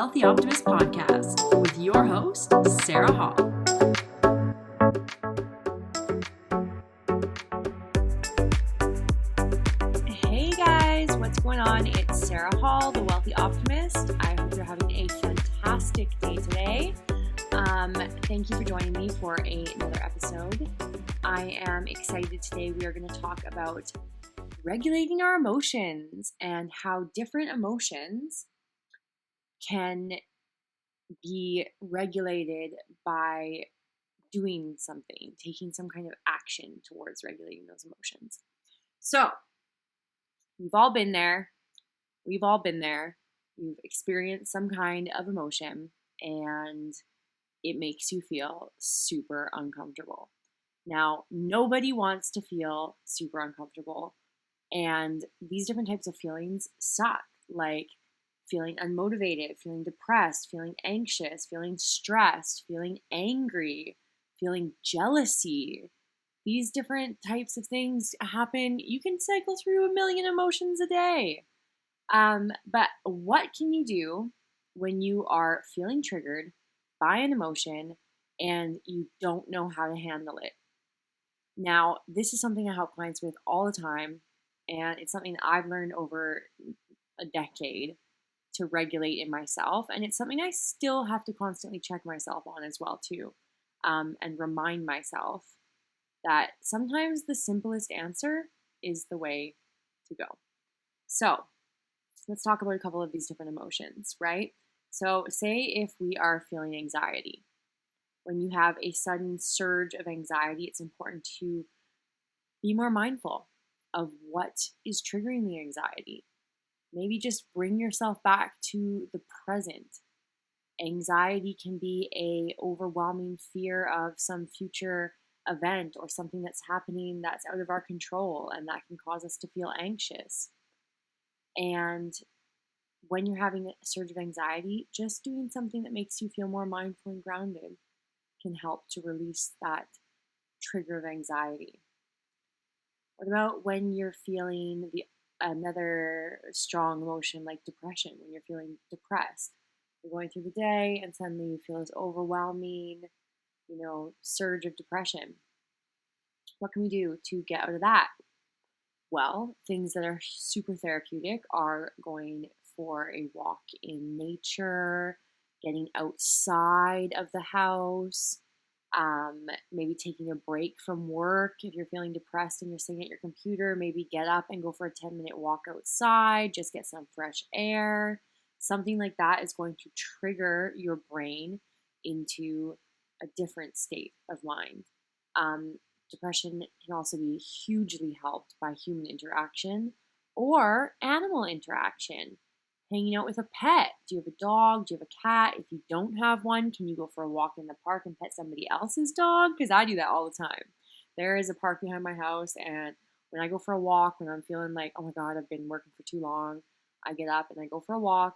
Wealthy Optimist podcast with your host, Sarah Hall. Hey guys, what's going on? It's Sarah Hall, the Wealthy Optimist. I hope you're having a fantastic day today. Thank you for joining me for another episode. I am excited today. We are going to talk about regulating our emotions and how different emotions can be regulated by doing something, taking some kind of action towards regulating those emotions. So, we've all been there. We've all been there. You've experienced some kind of emotion and it makes you feel super uncomfortable. Now, nobody wants to feel super uncomfortable, and these different types of feelings suck, like feeling unmotivated, feeling depressed, feeling anxious, feeling stressed, feeling angry, feeling jealousy. These different types of things happen. You can cycle through a million emotions a day. But what can you do when you are feeling triggered by an emotion and you don't know how to handle it? Now, this is something I help clients with all the time, and it's something that I've learned over a decade to regulate in myself, and it's something I still have to constantly check myself on as well too, and remind myself that sometimes the simplest answer is the way to go. So let's talk about a couple of these different emotions, right? So say if we are feeling anxiety. When you have a sudden surge of anxiety, it's important to be more mindful of what is triggering the anxiety. Maybe just bring yourself back to the present. Anxiety can be an overwhelming fear of some future event or something that's happening that's out of our control, and that can cause us to feel anxious. And when you're having a surge of anxiety, just doing something that makes you feel more mindful and grounded can help to release that trigger of anxiety. What about when you're feeling another strong emotion like depression, when you're feeling depressed? You're going through the day and suddenly you feel this overwhelming, surge of depression. What can we do to get out of that? Well, things that are super therapeutic are going for a walk in nature, getting outside of the house, maybe taking a break from work. If you're feeling depressed and you're sitting at your computer, maybe get up and go for a 10-minute walk outside, just get some fresh air. Something like that is going to trigger your brain into a different state of mind. Depression can also be hugely helped by human interaction or animal interaction. Hanging out with a pet. Do you have a dog? Do you have a cat? If you don't have one, can you go for a walk in the park and pet somebody else's dog? Because I do that all the time. There is a park behind my house, and when I go for a walk, when I'm feeling like, oh my God, I've been working for too long, I get up and I go for a walk,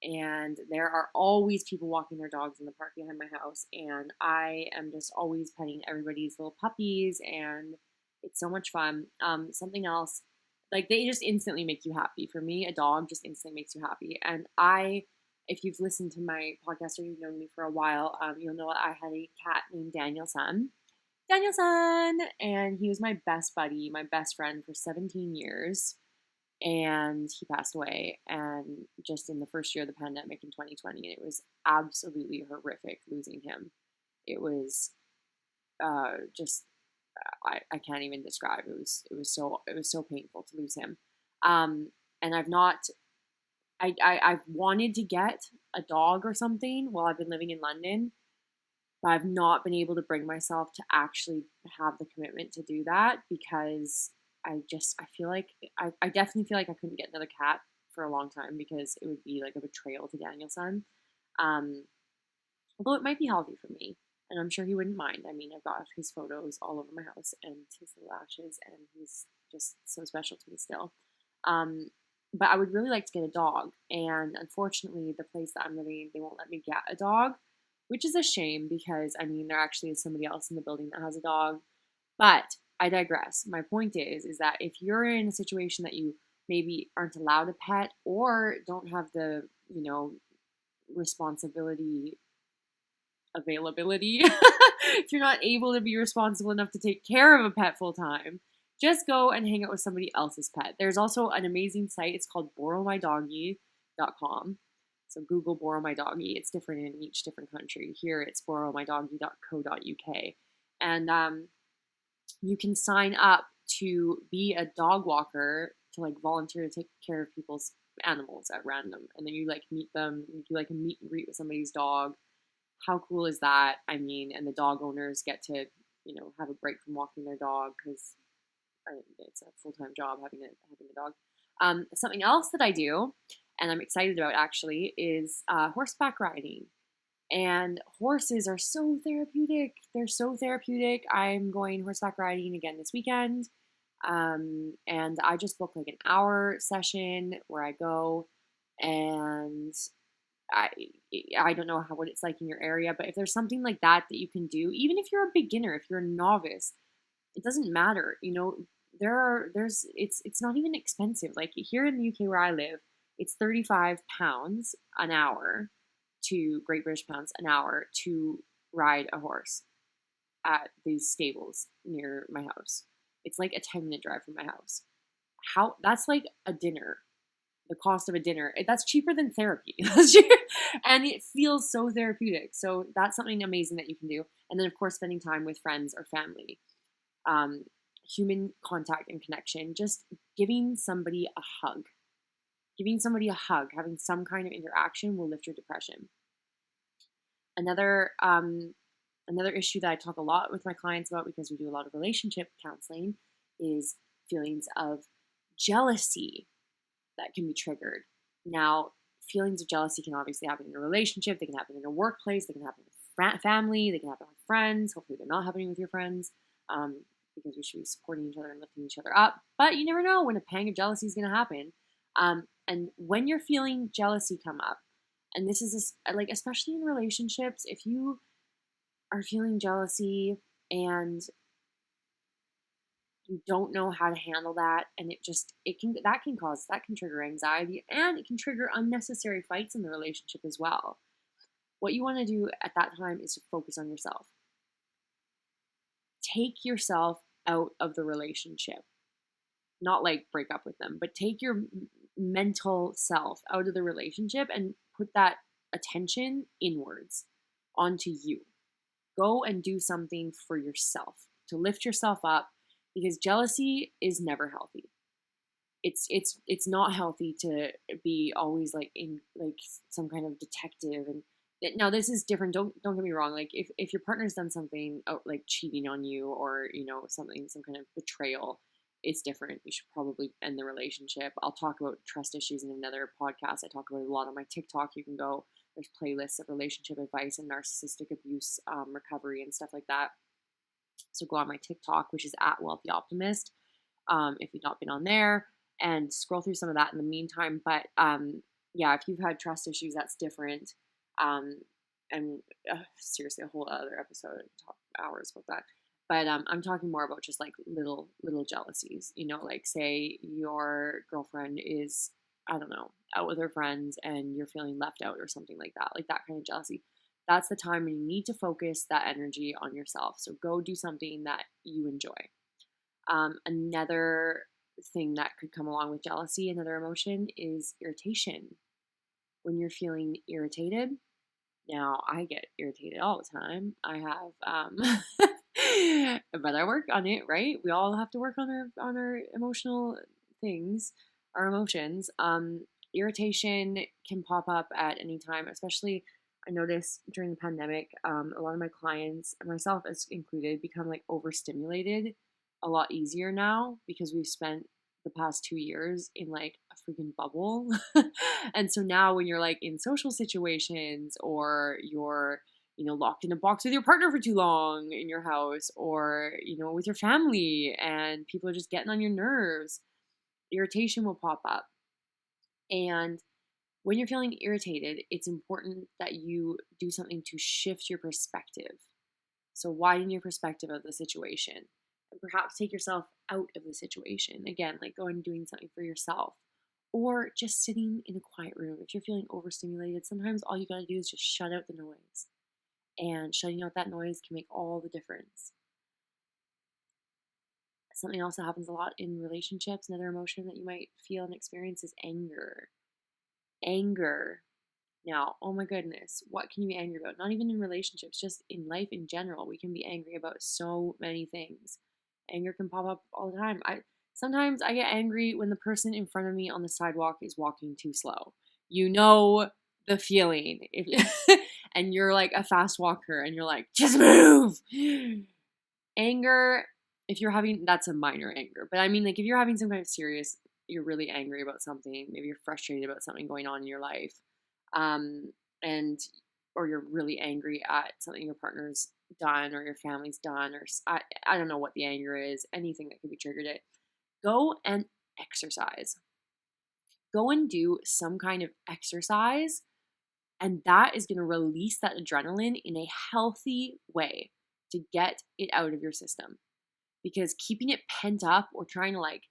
and there are always people walking their dogs in the park behind my house, and I am just always petting everybody's little puppies, and it's so much fun. Something else, like they just instantly make you happy. For me, a dog just instantly makes you happy. And if you've listened to my podcast or you've known me for a while, you'll know I had a cat named Danielson, and he was my best buddy, my best friend for 17 years. And he passed away, and just in the first year of the pandemic in 2020, and it was absolutely horrific losing him. It was I can't even describe. It was so painful to lose him. And I've wanted to get a dog or something while I've been living in London, but I've not been able to bring myself to actually have the commitment to do that because I definitely feel like I couldn't get another cat for a long time because it would be like a betrayal to Danielson. Although it might be healthy for me, and I'm sure he wouldn't mind. I mean, I've got his photos all over my house and his little ashes, and he's just so special to me still. But I would really like to get a dog, and unfortunately, the place that I'm living, they won't let me get a dog, which is a shame because, I mean, there actually is somebody else in the building that has a dog. But I digress. My point is that if you're in a situation that you maybe aren't allowed a pet or don't have the, responsibility availability, if you're not able to be responsible enough to take care of a pet full time, just go and hang out with somebody else's pet. There's also an amazing site. It's called borrowmydoggy.com. So Google borrow my doggy. It's different in each different country. Here it's borrowmydoggy.co.uk. And you can sign up to be a dog walker, to like volunteer to take care of people's animals at random. And then you like meet them, you do like a meet and greet with somebody's dog. How cool is that? I mean, and the dog owners get to, have a break from walking their dog, because it's a full-time job having a dog. Something else that I do, and I'm excited about actually, is horseback riding. And horses are so therapeutic. They're so therapeutic. I'm going horseback riding again this weekend. And I just booked like an hour session where I go, and I don't know what it's like in your area, but if there's something like that you can do, even if you're a beginner, if you're a novice, it doesn't matter. It's not even expensive. Like here in the UK where I live, it's £35 an hour, to Great British pounds an hour, to ride a horse at these stables near my house. It's like a 10-minute drive from my house. That's like a dinner. The cost of a dinner. That's cheaper than therapy. And it feels so therapeutic. So that's something amazing that you can do. And then of course, spending time with friends or family. Human contact and connection, just giving somebody a hug. Giving somebody a hug, having some kind of interaction will lift your depression. Another issue that I talk a lot with my clients about, because we do a lot of relationship counseling, is feelings of jealousy that can be triggered. Now, feelings of jealousy can obviously happen in a relationship, they can happen in a workplace, they can happen with family, they can happen with friends. Hopefully they're not happening with your friends, because we should be supporting each other and lifting each other up. But you never know when a pang of jealousy is going to happen. And when you're feeling jealousy come up, and this is like, especially in relationships, if you are feeling jealousy and you don't know how to handle that, and that can trigger anxiety, and it can trigger unnecessary fights in the relationship as well. What you want to do at that time is to focus on yourself. Take yourself out of the relationship. Not like break up with them, but take your mental self out of the relationship and put that attention inwards onto you. Go and do something for yourself to lift yourself up, because jealousy is never healthy. It's not healthy to be always like in like some kind of detective. And now this is different. Don't get me wrong. Like if your partner's done something like cheating on you, or some kind of betrayal, it's different. You should probably end the relationship. I'll talk about trust issues in another podcast. I talk about it a lot on my TikTok. You can go, there's playlists of relationship advice and narcissistic abuse recovery and stuff like that. So go on my TikTok, which is @wealthyoptimist, if you've not been on there, and scroll through some of that in the meantime. But if you've had trust issues, that's different. And seriously, a whole other episode, talk hours about that. But I'm talking more about just like little jealousies, like say your girlfriend is, I don't know, out with her friends and you're feeling left out or something like that kind of jealousy. That's the time when you need to focus that energy on yourself. So go do something that you enjoy. Another thing that could come along with jealousy, another emotion, is irritation. When you're feeling irritated, now I get irritated all the time. I have, but I work on it, right? We all have to work on our emotional things, our emotions. Irritation can pop up at any time, especially I noticed during the pandemic, a lot of my clients, myself as included, become like overstimulated a lot easier now, because we've spent the past 2 years in like a freaking bubble. And so now when you're like in social situations, or you're locked in a box with your partner for too long in your house, or with your family, and people are just getting on your nerves, irritation will pop up. And when you're feeling irritated, it's important that you do something to shift your perspective. So widen your perspective of the situation, and perhaps take yourself out of the situation. Again, like going and doing something for yourself, or just sitting in a quiet room. If you're feeling overstimulated, sometimes all you gotta do is just shut out the noise. And shutting out that noise can make all the difference. Something else that happens a lot in relationships, another emotion that you might feel and experience is anger. Anger. Now, oh my goodness, what can you be angry about? Not even in relationships, just in life in general. We can be angry about so many things. Anger can pop up all the time. Sometimes I get angry when the person in front of me on the sidewalk is walking too slow. You know the feeling. And you're like a fast walker and you're like, just move. Anger, if you're having, that's a minor anger. But I mean, like, if you're having some kind of serious, you're really angry about something, maybe you're frustrated about something going on in your life, and or you're really angry at something your partner's done or your family's done, or I don't know what the anger is, anything that could be triggered it. Go and exercise. Go and do some kind of exercise, and that is going to release that adrenaline in a healthy way to get it out of your system. Because keeping it pent up or trying to like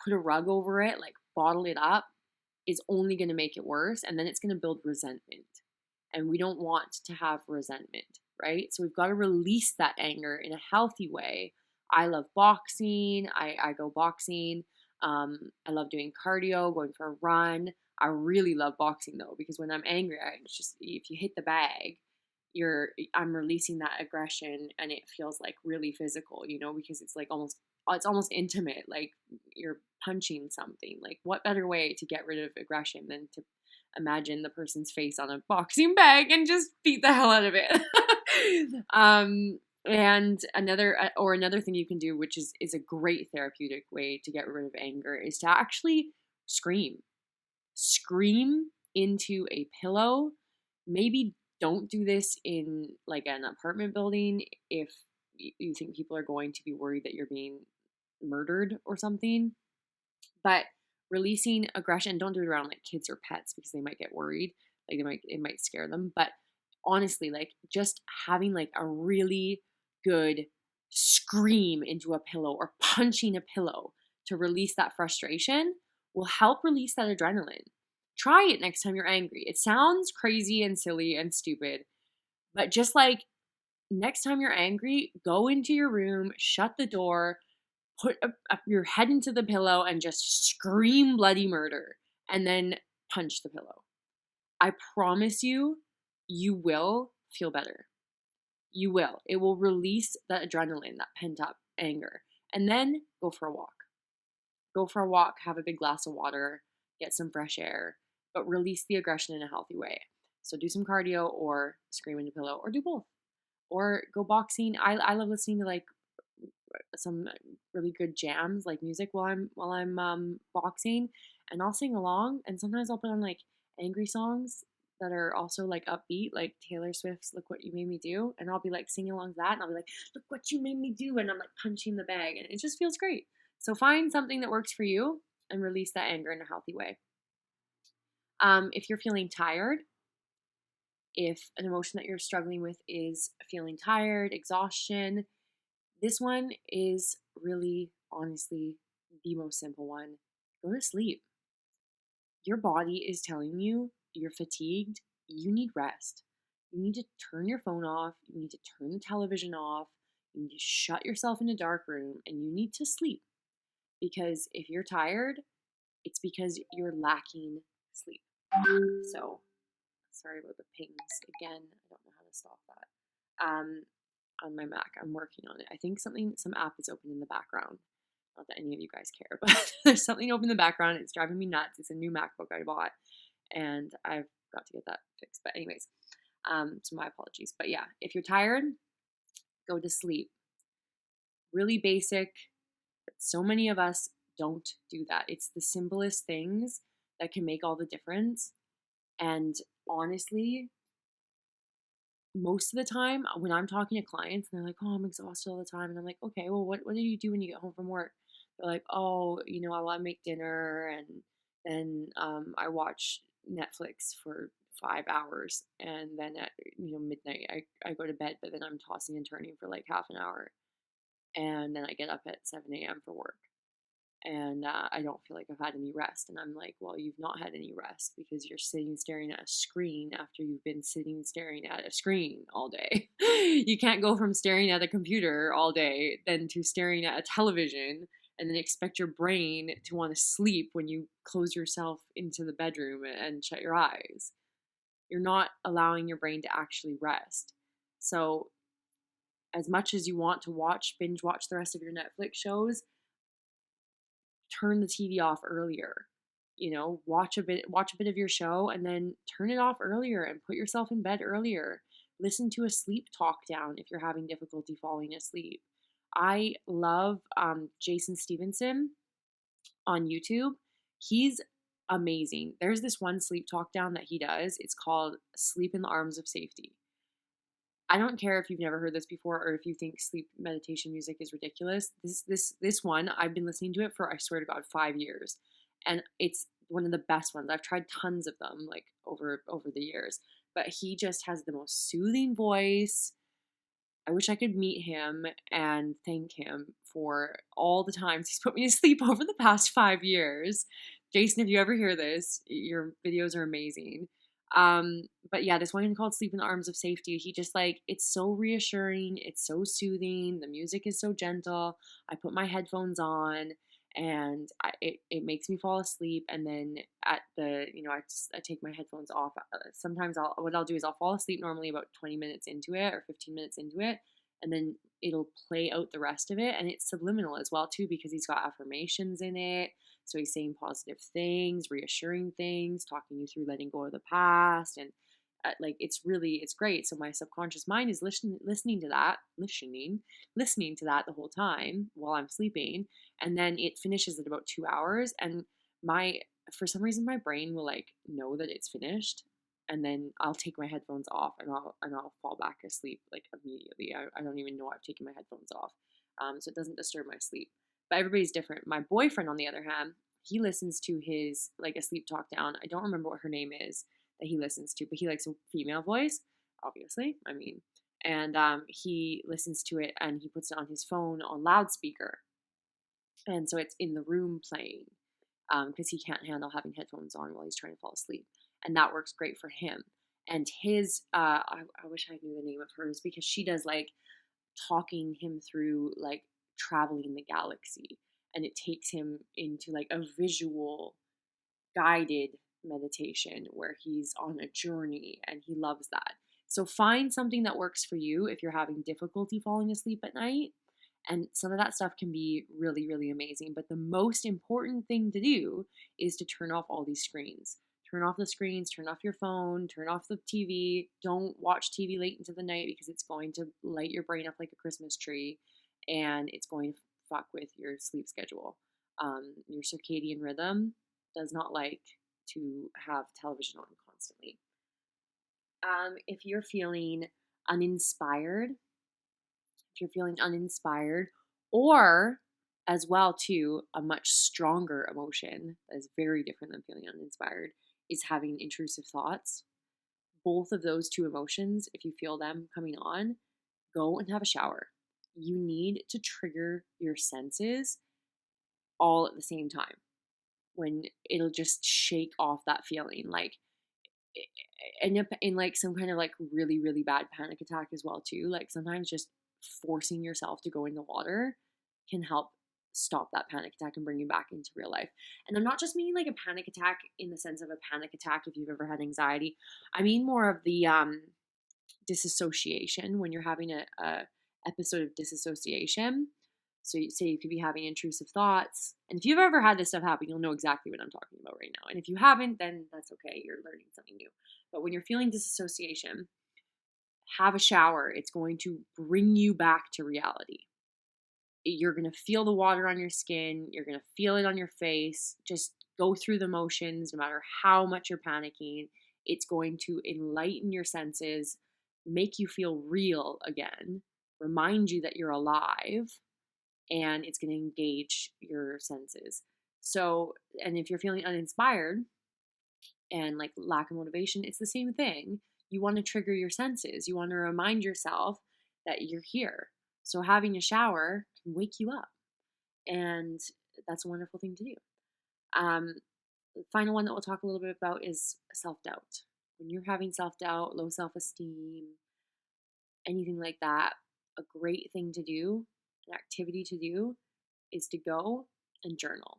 put a rug over it, like bottle it up, is only going to make it worse. And then it's going to build resentment. And we don't want to have resentment, right? So we've got to release that anger in a healthy way. I love boxing. I go boxing. I love doing cardio, going for a run. I really love boxing though, because when I'm angry, it's just, if you hit the bag, I'm releasing that aggression and it feels like really physical, because it's like it's almost intimate, like you're punching something. Like, what better way to get rid of aggression than to imagine the person's face on a boxing bag and just beat the hell out of it. And another thing you can do, which is a great therapeutic way to get rid of anger, is to actually scream into a pillow. Maybe don't do this in like an apartment building if you think people are going to be worried that you're being murdered or something. But releasing aggression, don't do it around like kids or pets because they might get worried. Like it might scare them. But honestly, like just having like a really good scream into a pillow or punching a pillow to release that frustration will help release that adrenaline. Try it next time you're angry. It sounds crazy and silly and stupid, but just like next time you're angry, go into your room, shut the door, put your head into the pillow and just scream bloody murder and then punch the pillow. I promise you, you will feel better. You will. It will release that adrenaline, that pent up anger. And then go for a walk. Go for a walk, have a big glass of water, get some fresh air, but release the aggression in a healthy way. So do some cardio or scream into pillow or do both. Or go boxing. I love listening to like some really good jams, like music while I'm boxing, and I'll sing along. And sometimes I'll put on like angry songs that are also like upbeat, like Taylor Swift's "Look What You Made Me Do," and I'll be like singing along to that, and I'll be like, "Look what you made me do," and I'm like punching the bag, and it just feels great. So find something that works for you and release that anger in a healthy way. If you're feeling tired, if an emotion that you're struggling with is feeling tired, exhaustion, this one is really, honestly, the most simple one. Go to sleep. Your body is telling you you're fatigued. You need rest. You need to turn your phone off. You need to turn the television off. You need to shut yourself in a dark room and you need to sleep. Because if you're tired, it's because you're lacking sleep. So, sorry about the pings again. I don't know how to stop that. On my Mac, I'm working on it. I think some app is open in the background. Not that any of you guys care, but there's something open in the background. It's driving me nuts. It's a new MacBook I bought, and I've got to get that fixed. But anyways, so my apologies. But yeah, if you're tired, go to sleep. Really basic, but so many of us don't do that. It's the simplest things that can make all the difference. And honestly, most of the time when I'm talking to clients and they're like, "Oh, I'm exhausted all the time," and I'm like, "Okay, well, what do you do when you get home from work?" They're like, "Oh, I make dinner and then I watch Netflix for 5 hours, and then at midnight I go to bed, but then I'm tossing and turning for like half an hour, and then I get up at 7 a.m. for work." and I don't feel like I've had any rest. And I'm like, well, you've not had any rest because you're sitting staring at a screen after you've been sitting staring at a screen all day. You can't go from staring at a computer all day then to staring at a television and then expect your brain to want to sleep when you close yourself into the bedroom and shut your eyes. You're not allowing your brain to actually rest. So as much as you want to binge watch the rest of your Netflix shows, turn the TV off earlier. Watch a bit of your show and then turn it off earlier and put yourself in bed earlier. Listen to a sleep talk down if you're having difficulty falling asleep. I love Jason Stevenson on YouTube. He's amazing. There's this one sleep talk down that he does. It's called Sleep in the Arms of Safety. I don't care if you've never heard this before or if you think sleep meditation music is ridiculous. This one, I've been listening to it for, I swear to God, 5 years. And it's one of the best ones. I've tried tons of them like over the years. But he just has the most soothing voice. I wish I could meet him and thank him for all the times he's put me to sleep over the past 5 years. Jason, if you ever hear this, your videos are amazing. But yeah, this one called Sleep in the Arms of Safety, he just it's so reassuring. It's so soothing. The music is so gentle. I put my headphones on and it makes me fall asleep. And then at the, I take my headphones off. Sometimes what I'll do is I'll fall asleep normally about 20 minutes into it or 15 minutes into it. And then it'll play out the rest of it. And it's subliminal as well too, because he's got affirmations in it. So he's saying positive things, reassuring things, talking you through letting go of the past. And it's great. So my subconscious mind is listening to that the whole time while I'm sleeping. And then it finishes at about 2 hours. And for some reason, my brain will know that it's finished. And then I'll take my headphones off and I'll fall back asleep immediately. I don't even know I've taken my headphones off. So it doesn't disturb my sleep. But everybody's different. My boyfriend, on the other hand, he listens to his a sleep talk down. I don't remember what her name is that he listens to, but he likes a female voice, obviously. And he listens to it and he puts it on his phone on loudspeaker. And so it's in the room playing because he can't handle having headphones on while he's trying to fall asleep. And that works great for him. And his, I wish I knew the name of hers because she does talking him through traveling the galaxy, and it takes him into a visual guided meditation where he's on a journey, and he loves that. So find something that works for you if you're having difficulty falling asleep at night, and some of that stuff can be really, really amazing. But the most important thing to do is to turn off all these screens. Turn off the screens, turn off your phone, turn off the TV. Don't watch TV late into the night because it's going to light your brain up like a Christmas tree and it's going to fuck with your sleep schedule. Your circadian rhythm does not like to have television on constantly. If you're feeling uninspired, or as well too, a much stronger emotion that is very different than feeling uninspired is having intrusive thoughts. Both of those two emotions, if you feel them coming on, go and have a shower. You need to trigger your senses all at the same time when it'll just shake off that feeling. End up in some kind of really, really bad panic attack as well too. Sometimes just forcing yourself to go in the water can help stop that panic attack and bring you back into real life. And I'm not just meaning a panic attack in the sense of a panic attack if you've ever had anxiety. I mean more of the disassociation, when you're having a episode of disassociation. So you say you could be having intrusive thoughts. And if you've ever had this stuff happen, you'll know exactly what I'm talking about right now. And if you haven't, then that's okay. You're learning something new. But when you're feeling disassociation, have a shower. It's going to bring you back to reality. You're going to feel the water on your skin. You're going to feel it on your face. Just go through the motions, no matter how much you're panicking. It's going to enlighten your senses, make you feel real again, remind you that you're alive, and it's going to engage your senses. So, and if you're feeling uninspired and lack of motivation, it's the same thing. You want to trigger your senses. You want to remind yourself that you're here. So having a shower can wake you up. And that's a wonderful thing to do. The final one that we'll talk a little bit about is self-doubt. When you're having self-doubt, low self-esteem, anything like that, a great thing to do, an activity to do, is to go and journal.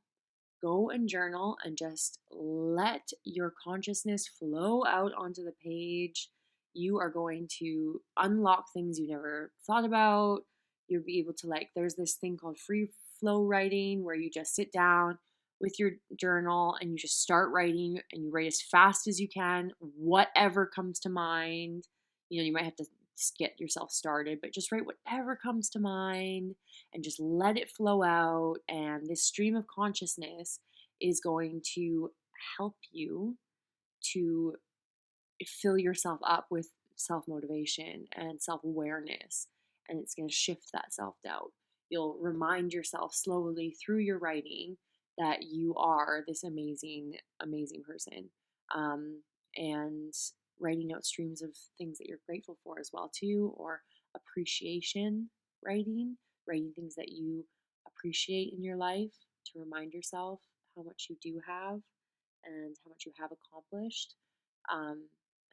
Go and journal and just let your consciousness flow out onto the page. You are going to unlock things you never thought about. You'll be able to, there's this thing called free flow writing where you just sit down with your journal and you just start writing, and you write as fast as you can, whatever comes to mind. You might have to get yourself started, but just write whatever comes to mind and just let it flow out. And this stream of consciousness is going to help you to fill yourself up with self-motivation and self-awareness, and it's going to shift that self-doubt. You'll remind yourself slowly through your writing that you are this amazing, amazing person. And writing out streams of things that you're grateful for as well too, or appreciation writing things that you appreciate in your life to remind yourself how much you do have and how much you have accomplished. And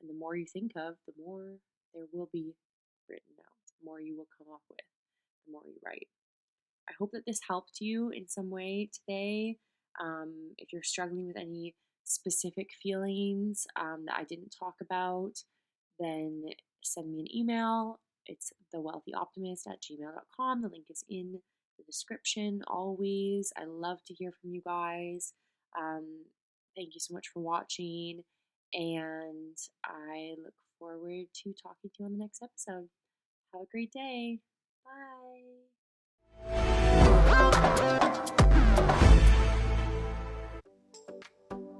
the more you think of, the more there will be written out, the more you will come up with, the more you write. I hope that this helped you in some way today. If you're struggling with any specific feelings that I didn't talk about, then send me an email. It's thewealthyoptimist@gmail.com. The link is in the description always. I love to hear from you guys. Thank you so much for watching, and I look forward to talking to you on the next episode. Have a great day. Bye.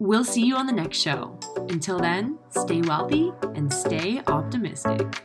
We'll see you on the next show. Until then, stay wealthy and stay optimistic.